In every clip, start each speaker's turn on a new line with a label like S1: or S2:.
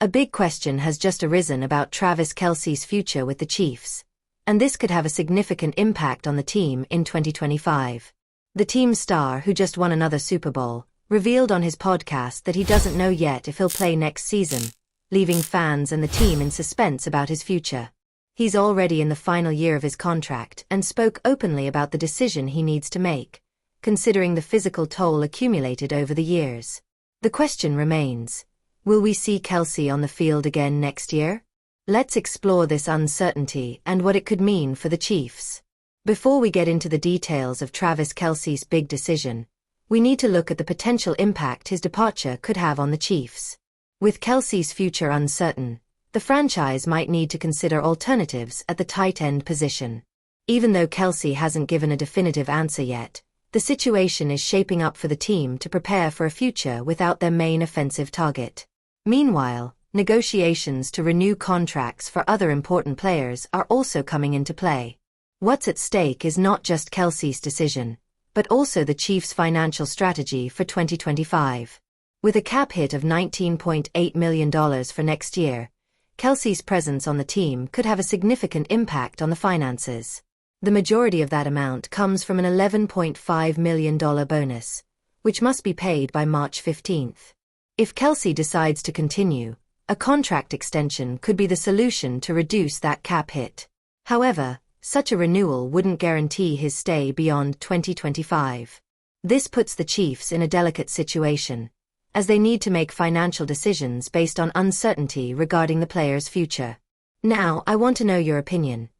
S1: A big question has just arisen about Travis Kelce's future with the Chiefs, and this could have a significant impact on the team in 2025. The team's star, who just won another Super Bowl, revealed on his podcast that he doesn't know yet if he'll play next season, leaving fans and the team in suspense about his future. He's already in the final year of his contract and spoke openly about the decision he needs to make, considering the physical toll accumulated over the years. The question remains, will we see Kelce on the field again next year? Let's explore this uncertainty and what it could mean for the Chiefs. Before we get into the details of Travis Kelce's big decision, we need to look at the potential impact his departure could have on the Chiefs. With Kelce's future uncertain, the franchise might need to consider alternatives at the tight end position. Even though Kelce hasn't given a definitive answer yet, the situation is shaping up for the team to prepare for a future without their main offensive target. Meanwhile, negotiations to renew contracts for other important players are also coming into play. What's at stake is not just Kelce's decision, but also the Chiefs' financial strategy for 2025. With a cap hit of $19.8 million for next year, Kelce's presence on the team could have a significant impact on the finances. The majority of that amount comes from an $11.5 million bonus, which must be paid by March 15th. If Kelce decides to continue, a contract extension could be the solution to reduce that cap hit. However, such a renewal wouldn't guarantee his stay beyond 2025. This puts the Chiefs in a delicate situation, as they need to make financial decisions based on uncertainty regarding the player's future. Now, I want to know your opinion.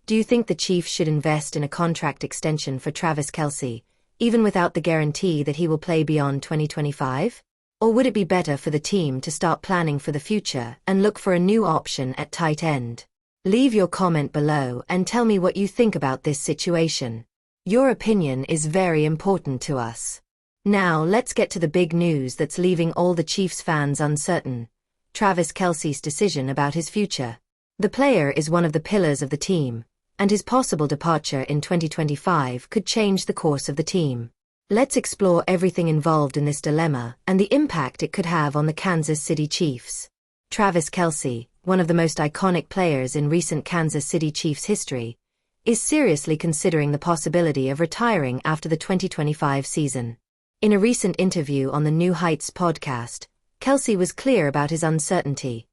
S1: Do you think the Chiefs should invest in a contract extension for Travis Kelce, even without the guarantee that he will play beyond 2025? Or would it be better for the team to start planning for the future and look for a new option at tight end? Leave your comment below and tell me what you think about this situation. Your opinion is very important to us. Now let's get to the big news that's leaving all the Chiefs fans uncertain: Travis Kelce's decision about his future. The player is one of the pillars of the team, and his possible departure in 2025 could change the course of the team. Let's explore everything involved in this dilemma and the impact it could have on the Kansas City Chiefs. Travis Kelce, one of the most iconic players in recent Kansas City Chiefs history, is seriously considering the possibility of retiring after the 2025 season. In a recent interview on the New Heights podcast, Kelce was clear about his uncertainty.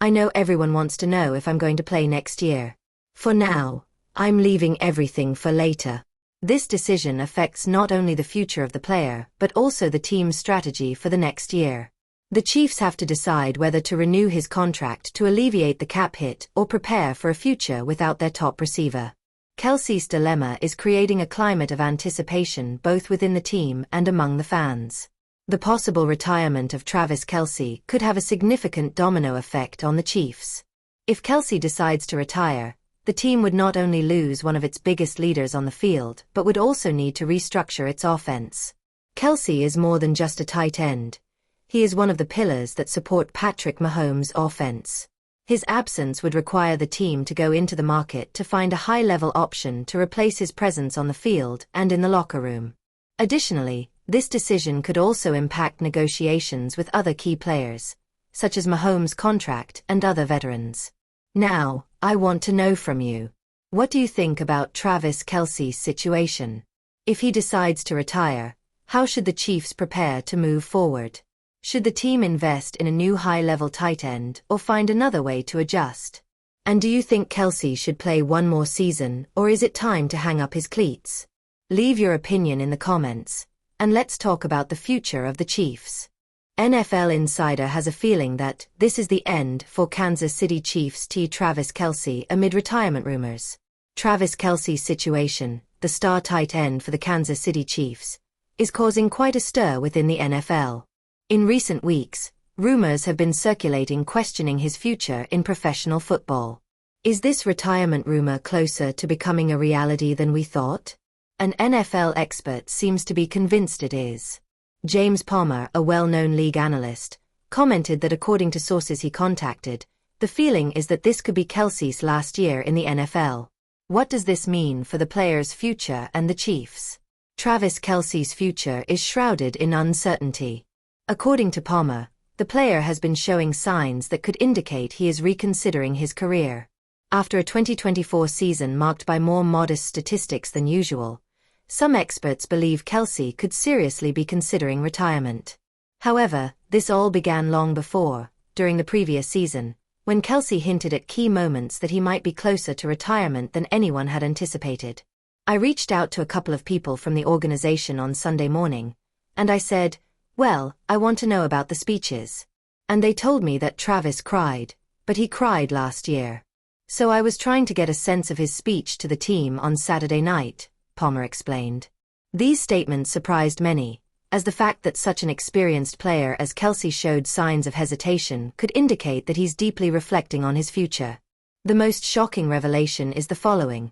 S1: "I know everyone wants to know if I'm going to play next year. For now, I'm leaving everything for later." This decision affects not only the future of the player but also the team's strategy for the next year. The Chiefs have to decide whether to renew his contract to alleviate the cap hit or prepare for a future without their top receiver. Kelce's dilemma is creating a climate of anticipation both within the team and among the fans. The possible retirement of Travis Kelce could have a significant domino effect on the Chiefs. If Kelce decides to retire, the team would not only lose one of its biggest leaders on the field but would also need to restructure its offense. Kelce is more than just a tight end. He is one of the pillars that support Patrick Mahomes' offense. His absence would require the team to go into the market to find a high-level option to replace his presence on the field and in the locker room. Additionally, this decision could also impact negotiations with other key players, such as Mahomes' contract and other veterans. Now, I want to know from you. What do you think about Travis Kelce's situation? If he decides to retire, how should the Chiefs prepare to move forward? Should the team invest in a new high-level tight end or find another way to adjust? And do you think Kelce should play one more season, or is it time to hang up his cleats? Leave your opinion in the comments, and let's talk about the future of the Chiefs. NFL Insider has a feeling that this is the end for Kansas City Chiefs Travis Kelce amid retirement rumors. Travis Kelce's situation, the star tight end for the Kansas City Chiefs, is causing quite a stir within the NFL. In recent weeks, rumors have been circulating questioning his future in professional football. Is this retirement rumor closer to becoming a reality than we thought? An NFL expert seems to be convinced it is. James Palmer, a well-known league analyst, commented that according to sources he contacted, the feeling is that this could be Kelce's last year in the NFL. What does this mean for the player's future and the Chiefs? Travis Kelce's future is shrouded in uncertainty. According to Palmer, The player has been showing signs that could indicate he is reconsidering his career. After a 2024 season marked by more modest statistics than usual, some experts believe Kelce could seriously be considering retirement. However, this all began long before, during the previous season, when Kelce hinted at key moments that he might be closer to retirement than anyone had anticipated. I reached out to a couple of people from the organization on Sunday morning, and I said, "Well, I want to know about the speeches." And they told me that Travis cried, but he cried last year. So I was trying to get a sense of his speech to the team on Saturday night, Palmer explained. These statements surprised many, as the fact that such an experienced player as Kelce showed signs of hesitation could indicate that he's deeply reflecting on his future. The most shocking revelation is the following.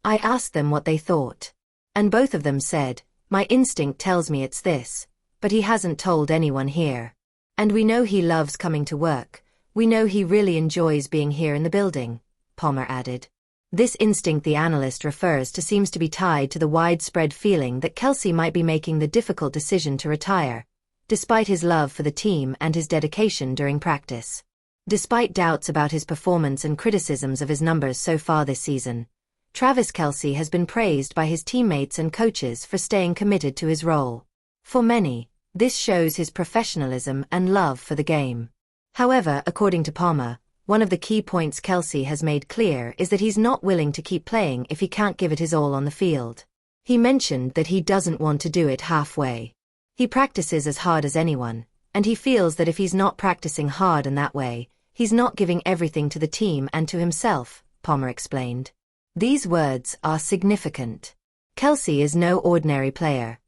S1: I asked them what they thought. And both of them said, "My instinct tells me it's this, but he hasn't told anyone here. And we know he loves coming to work. We know he really enjoys being here in the building," Palmer added. This instinct, the analyst refers to, seems to be tied to the widespread feeling that Kelce might be making the difficult decision to retire, despite his love for the team and his dedication during practice. Despite doubts about his performance and criticisms of his numbers so far this season, Travis Kelce has been praised by his teammates and coaches for staying committed to his role. For many, this shows his professionalism and love for the game. However, according to Palmer, one of the key points Kelce has made clear is that he's not willing to keep playing if he can't give it his all on the field. He mentioned that he doesn't want to do it halfway. He practices as hard as anyone, and he feels that if he's not practicing hard in that way, he's not giving everything to the team and to himself, Palmer explained. These words are significant. Kelce is no ordinary player.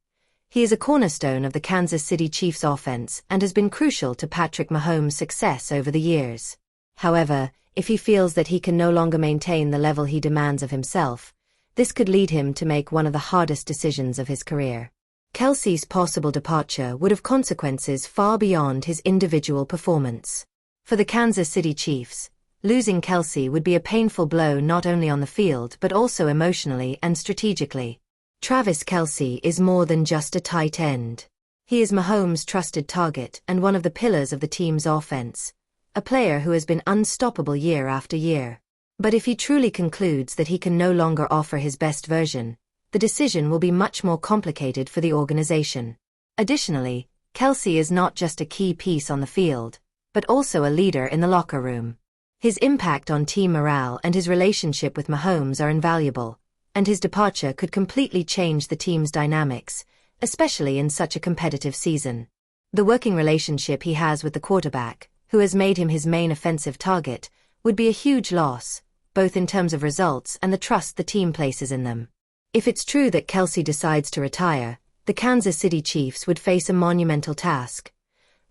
S1: He is a cornerstone of the Kansas City Chiefs offense and has been crucial to Patrick Mahomes' success over the years. However, if he feels that he can no longer maintain the level he demands of himself, this could lead him to make one of the hardest decisions of his career. Kelce's possible departure would have consequences far beyond his individual performance. For the Kansas City Chiefs, losing Kelce would be a painful blow not only on the field but also emotionally and strategically. Travis Kelce is more than just a tight end. He is Mahomes' trusted target and one of the pillars of the team's offense, a player who has been unstoppable year after year. But if he truly concludes that he can no longer offer his best version, the decision will be much more complicated for the organization. Additionally, Kelce is not just a key piece on the field, but also a leader in the locker room. His impact on team morale and his relationship with Mahomes are invaluable, and his departure could completely change the team's dynamics, especially in such a competitive season. The working relationship he has with the quarterback, who has made him his main offensive target, would be a huge loss, both in terms of results and the trust the team places in them. If it's true that Kelce decides to retire, the Kansas City Chiefs would face a monumental task,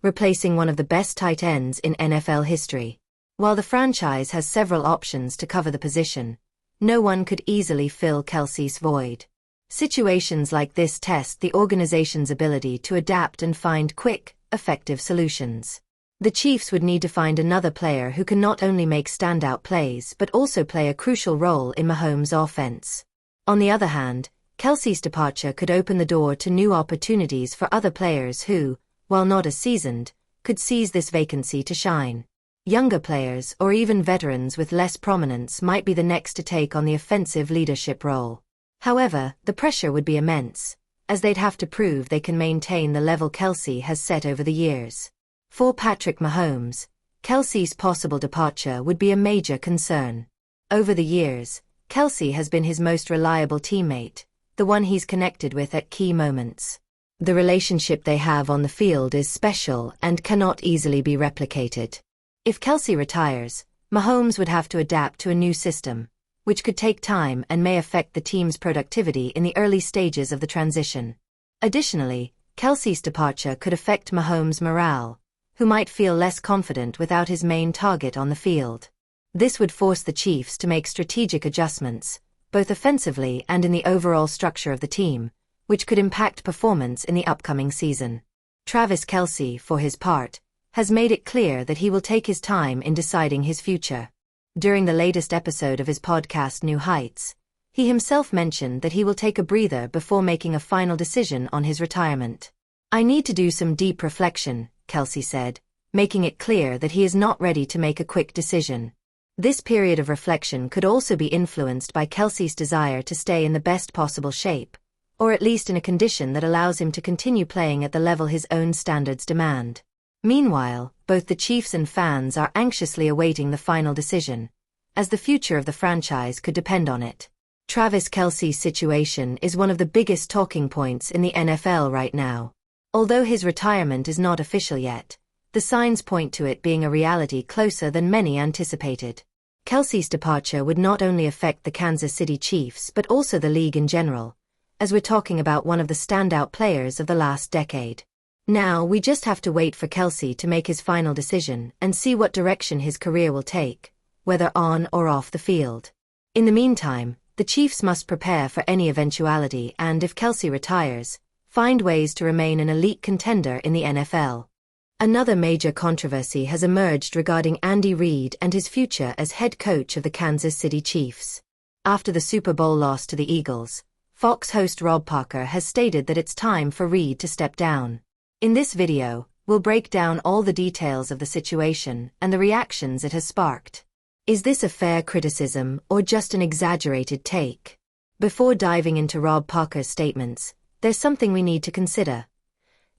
S1: replacing one of the best tight ends in NFL history. While the franchise has several options to cover the position, no one could easily fill Kelce's void. Situations like this test the organization's ability to adapt and find quick, effective solutions. The Chiefs would need to find another player who can not only make standout plays but also play a crucial role in Mahomes' offense. On the other hand, Kelce's departure could open the door to new opportunities for other players who, while not as seasoned, could seize this vacancy to shine. Younger players or even veterans with less prominence might be the next to take on the offensive leadership role. However, the pressure would be immense, as they'd have to prove they can maintain the level Kelce has set over the years. For Patrick Mahomes, Kelce's possible departure would be a major concern. Over the years, Kelce has been his most reliable teammate, the one he's connected with at key moments. The relationship they have on the field is special and cannot easily be replicated. If Kelce retires, Mahomes would have to adapt to a new system, which could take time and may affect the team's productivity in the early stages of the transition. Additionally, Kelce's departure could affect Mahomes' morale, who might feel less confident without his main target on the field. This would force the Chiefs to make strategic adjustments, both offensively and in the overall structure of the team, which could impact performance in the upcoming season. Travis Kelce, for his part, has made it clear that he will take his time in deciding his future. During the latest episode of his podcast New Heights, he himself mentioned that he will take a breather before making a final decision on his retirement. "I need to do some deep reflection," Kelce said, making it clear that he is not ready to make a quick decision. This period of reflection could also be influenced by Kelce's desire to stay in the best possible shape, or at least in a condition that allows him to continue playing at the level his own standards demand. Meanwhile, both the Chiefs and fans are anxiously awaiting the final decision, as the future of the franchise could depend on it. Travis Kelce's situation is one of the biggest talking points in the NFL right now. Although his retirement is not official yet, the signs point to it being a reality closer than many anticipated. Kelce's departure would not only affect the Kansas City Chiefs but also the league in general, as we're talking about one of the standout players of the last decade. Now, we just have to wait for Kelce to make his final decision and see what direction his career will take, whether on or off the field. In the meantime, the Chiefs must prepare for any eventuality and, if Kelce retires, find ways to remain an elite contender in the NFL. Another major controversy has emerged regarding Andy Reid and his future as head coach of the Kansas City Chiefs. After the Super Bowl loss to the Eagles, Fox host Rob Parker has stated that it's time for Reid to step down. In this video, we'll break down all the details of the situation and the reactions it has sparked. Is this a fair criticism or just an exaggerated take? Before diving into Rob Parker's statements, there's something we need to consider.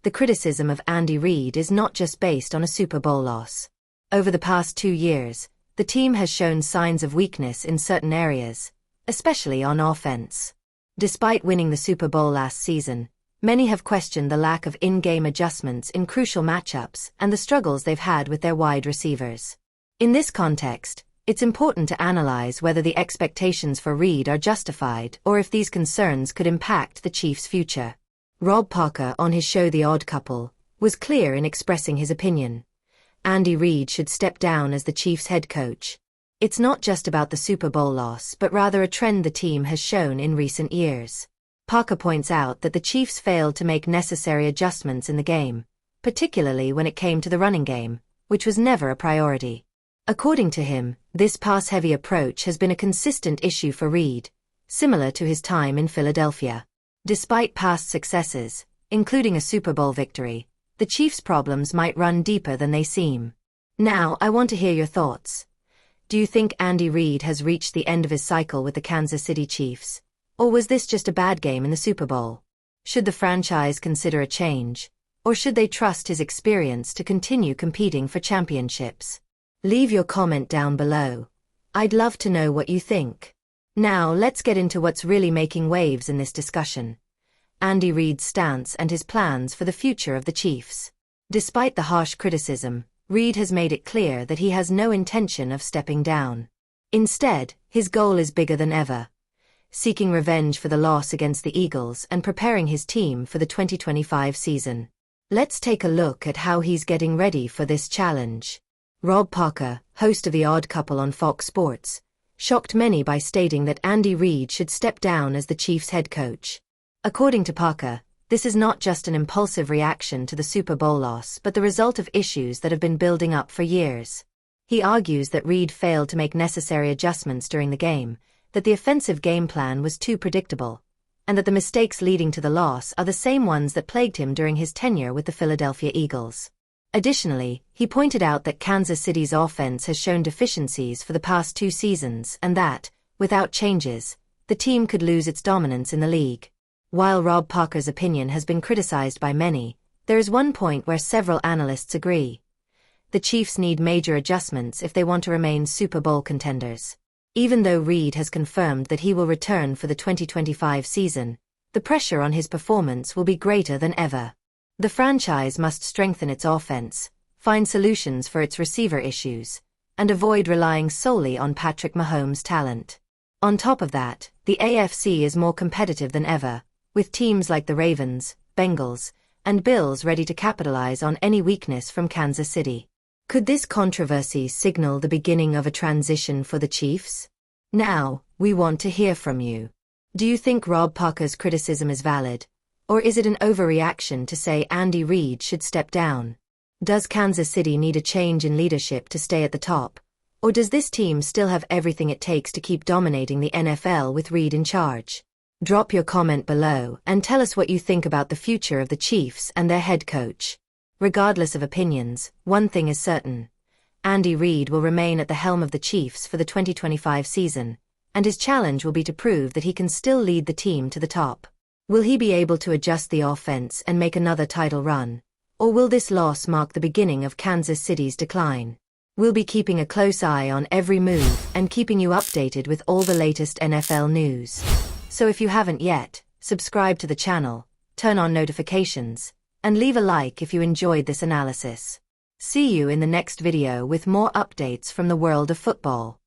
S1: The criticism of Andy Reid is not just based on a Super Bowl loss. Over the past 2 years, the team has shown signs of weakness in certain areas, especially on offense. Despite winning the Super Bowl last season, many have questioned the lack of in-game adjustments in crucial matchups and the struggles they've had with their wide receivers. In this context, it's important to analyze whether the expectations for Reid are justified or if these concerns could impact the Chiefs' future. Rob Parker, on his show The Odd Couple, was clear in expressing his opinion. Andy Reid should step down as the Chiefs' head coach. It's not just about the Super Bowl loss but rather a trend the team has shown in recent years. Parker points out that the Chiefs failed to make necessary adjustments in the game, particularly when it came to the running game, which was never a priority. According to him, this pass-heavy approach has been a consistent issue for Reid, similar to his time in Philadelphia. Despite past successes, including a Super Bowl victory, the Chiefs' problems might run deeper than they seem. Now, I want to hear your thoughts. Do you think Andy Reid has reached the end of his cycle with the Kansas City Chiefs? Or was this just a bad game in the Super Bowl? Should the franchise consider a change? Or should they trust his experience to continue competing for championships? Leave your comment down below. I'd love to know what you think. Now, let's get into what's really making waves in this discussion. Andy Reid's stance and his plans for the future of the Chiefs. Despite the harsh criticism, Reid has made it clear that he has no intention of stepping down. Instead, his goal is bigger than ever, seeking revenge for the loss against the Eagles and preparing his team for the 2025 season. Let's take a look at how he's getting ready for this challenge. Rob Parker, host of The Odd Couple on Fox Sports, shocked many by stating that Andy Reid should step down as the Chiefs' head coach. According to Parker, this is not just an impulsive reaction to the Super Bowl loss but the result of issues that have been building up for years. He argues that Reid failed to make necessary adjustments during the game, that the offensive game plan was too predictable, and that the mistakes leading to the loss are the same ones that plagued him during his tenure with the Philadelphia Eagles. Additionally, he pointed out that Kansas City's offense has shown deficiencies for the past 2 seasons and that, without changes, the team could lose its dominance in the league. While Rob Parker's opinion has been criticized by many, there is one point where several analysts agree. The Chiefs need major adjustments if they want to remain Super Bowl contenders. Even though Reid has confirmed that he will return for the 2025 season, the pressure on his performance will be greater than ever. The franchise must strengthen its offense, find solutions for its receiver issues, and avoid relying solely on Patrick Mahomes' talent. On top of that, the AFC is more competitive than ever, with teams like the Ravens, Bengals, and Bills ready to capitalize on any weakness from Kansas City. Could this controversy signal the beginning of a transition for the Chiefs? Now, we want to hear from you. Do you think Rob Parker's criticism is valid? Or is it an overreaction to say Andy Reid should step down? Does Kansas City need a change in leadership to stay at the top? Or does this team still have everything it takes to keep dominating the NFL with Reid in charge? Drop your comment below and tell us what you think about the future of the Chiefs and their head coach. Regardless of opinions, one thing is certain. Andy Reid will remain at the helm of the Chiefs for the 2025 season, and his challenge will be to prove that he can still lead the team to the top. Will he be able to adjust the offense and make another title run? Or will this loss mark the beginning of Kansas City's decline? We'll be keeping a close eye on every move and keeping you updated with all the latest NFL news. So if you haven't yet, subscribe to the channel, turn on notifications, and leave a like if you enjoyed this analysis. See you in the next video with more updates from the world of football.